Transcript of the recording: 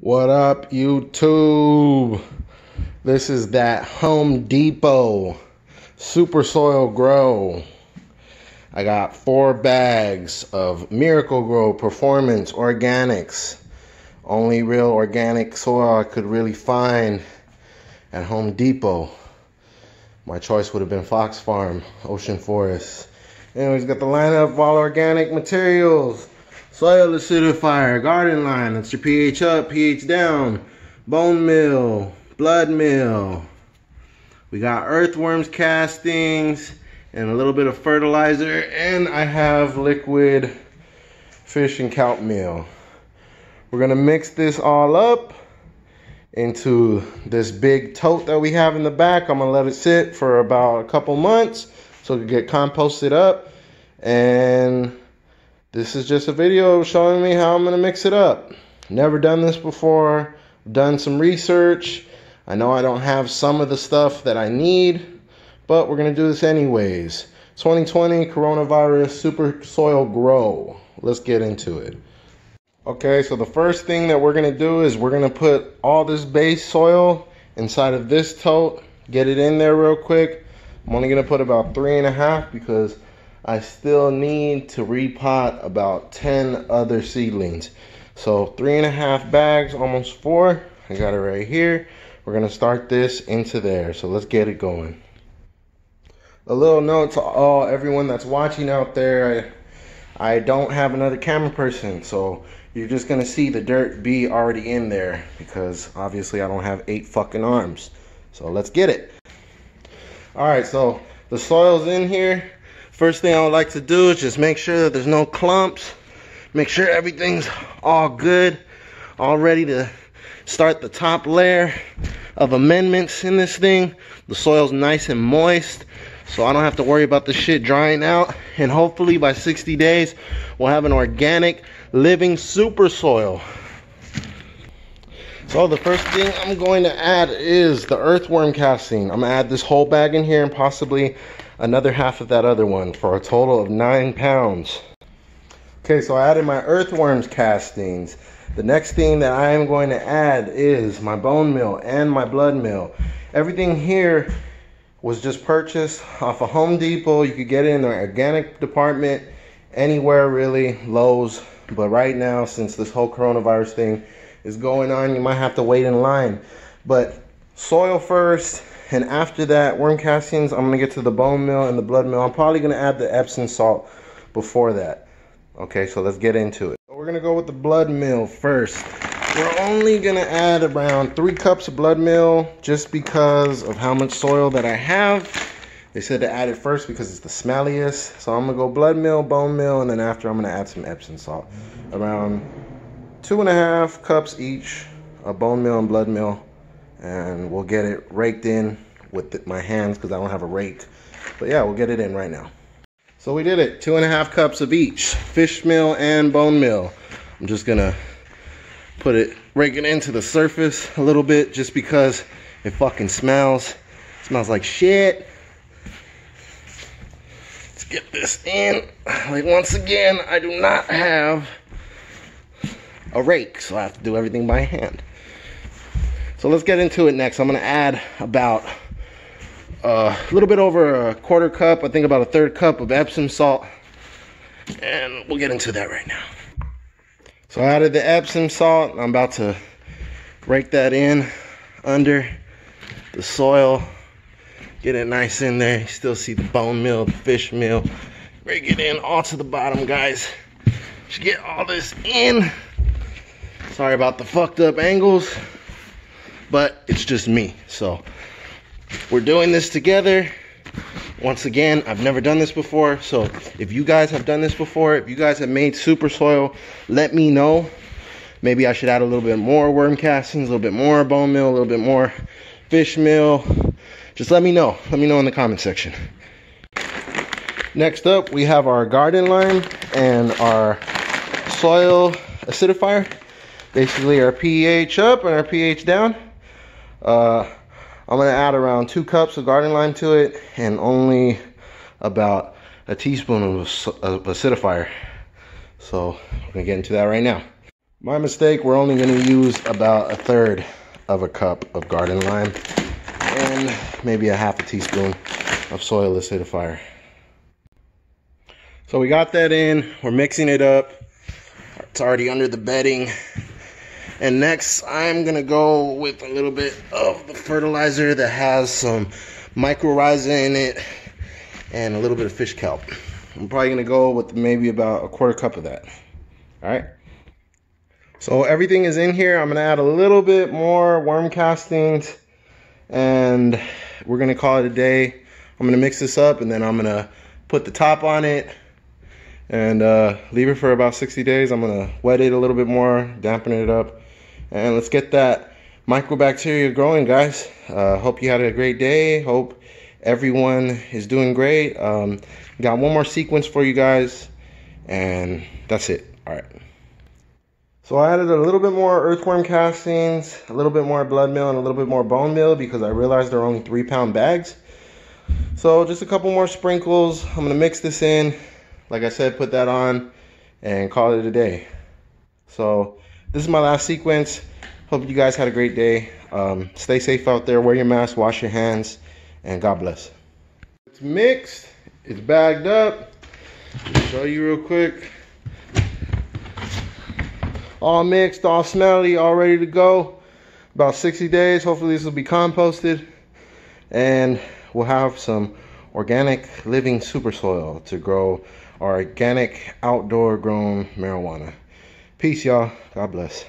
What up, YouTube? This is that Home Depot Super Soil Grow. I got 4 bags of Miracle-Gro Performance Organics. Only real organic soil I could really find at Home Depot. My choice would have been Fox Farm, Ocean Forest. Anyways, got the lineup of all organic materials. Soil acidifier, garden lime, that's your pH up, pH down, bone meal, blood meal. We got earthworms castings and a little bit of fertilizer, and I have liquid fish and kelp meal. We're gonna mix this all up into this big tote that we have in the back. I'm gonna let it sit for about a couple months so it can get composted up, and this is just a video showing me how I'm gonna mix it up. Never done this before, done some research. I know I don't have some of the stuff that I need, but we're gonna do this anyways. 2020 coronavirus super soil grow. Let's get into it. Okay, so the first thing that we're gonna do is we're gonna put all this base soil inside of this tote, get it in there real quick. I'm only gonna put about 3.5 because I still need to repot about 10 other seedlings. So 3.5 bags, almost 4. I got it right here. We're gonna start this into there. So let's get it going. A little note to everyone that's watching out there, I don't have another camera person, so you're just gonna see the dirt be already in there because obviously I don't have 8 fucking arms. So let's get it. All right, so the soil's in here. First thing I would like to do is just make sure that there's no clumps. Make sure everything's all good, all ready to start the top layer of amendments in this thing. The soil's nice and moist, so I don't have to worry about the shit drying out. And hopefully by 60 days, we'll have an organic, living super soil. So the first thing I'm going to add is the earthworm casting. I'm gonna add this whole bag in here and possibly another half of that other one for a total of 9 pounds. Okay, so I added my earthworms castings. The next thing that I am going to add is my bone meal and my blood meal. Everything here was just purchased off of Home Depot. You could get it in the organic department anywhere really, Lowe's. But right now, since this whole coronavirus thing is going on, you might have to wait in line. But soil first, and after that, worm castings, I'm gonna get to the bone meal and the blood meal. I'm probably gonna add the Epsom salt before that. Okay, so let's get into it. We're gonna go with the blood meal first. We're only gonna add around 3 cups of blood meal just because of how much soil that I have. They said to add it first because it's the smelliest. So I'm gonna go blood meal, bone meal, and then after I'm gonna add some Epsom salt. Around 2.5 cups each of bone meal and blood meal. And we'll get it raked in with my hands because I don't have a rake. But yeah, we'll get it in right now. So we did it, 2.5 cups of each, fish meal and bone meal. I'm just gonna rake it into the surface a little bit just because it fucking smells. It smells like shit. Let's get this in. Like, once again, I do not have a rake, so I have to do everything by hand. So let's get into it next. I'm gonna add about a little bit over a 1/4 cup, I think about a 1/3 cup of Epsom salt, and we'll get into that right now. So I added the Epsom salt. I'm about to rake that in under the soil, get it nice in there. You still see the bone meal, the fish meal. Rake it in all to the bottom, guys. Just get all this in. Sorry about the fucked up angles, but it's just me. So we're doing this together. Once again, I've never done this before, so if you guys have done this before, if you guys have made super soil, let me know. Maybe I should add a little bit more worm castings, a little bit more bone meal, a little bit more fish meal. Just let me know. Let me know in the comment section. Next up, we have our garden lime and our soil acidifier. Basically our pH up and our pH down. I'm gonna add around 2 cups of garden lime to it and only about a teaspoon of acidifier. So we're gonna get into that right now. My mistake, we're only going to use about 1/3 of a cup of garden lime and maybe a 1/2 teaspoon of soil acidifier. So we got that in, we're mixing it up. It's already under the bedding. And next I'm going to go with a little bit of the fertilizer that has some mycorrhiza in it and a little bit of fish kelp. I'm probably going to go with maybe about 1/4 cup of that. All right. So everything is in here. I'm going to add a little bit more worm castings and we're going to call it a day. I'm going to mix this up and then I'm going to put the top on it and leave it for about 60 days. I'm going to wet it a little bit more, dampen it up, and let's get that microbacteria growing, guys. Hope you had a great day. Hope everyone is doing great. Got one more sequence for you guys and that's it. All right. So I added a little bit more earthworm castings, a little bit more blood meal, and a little bit more bone meal because I realized they're only 3-pound bags. So just a couple more sprinkles. I'm going to mix this in. Like I said, put that on and call it a day. So this is my last sequence. Hope you guys had a great day. Stay safe out there. Wear your mask, wash your hands, and God bless. It's mixed. It's bagged up. I'll show you real quick. All mixed, all smelly, all ready to go. About 60 days. Hopefully this will be composted. And we'll have some organic living super soil to grow our organic outdoor grown marijuana. Peace, y'all. God bless.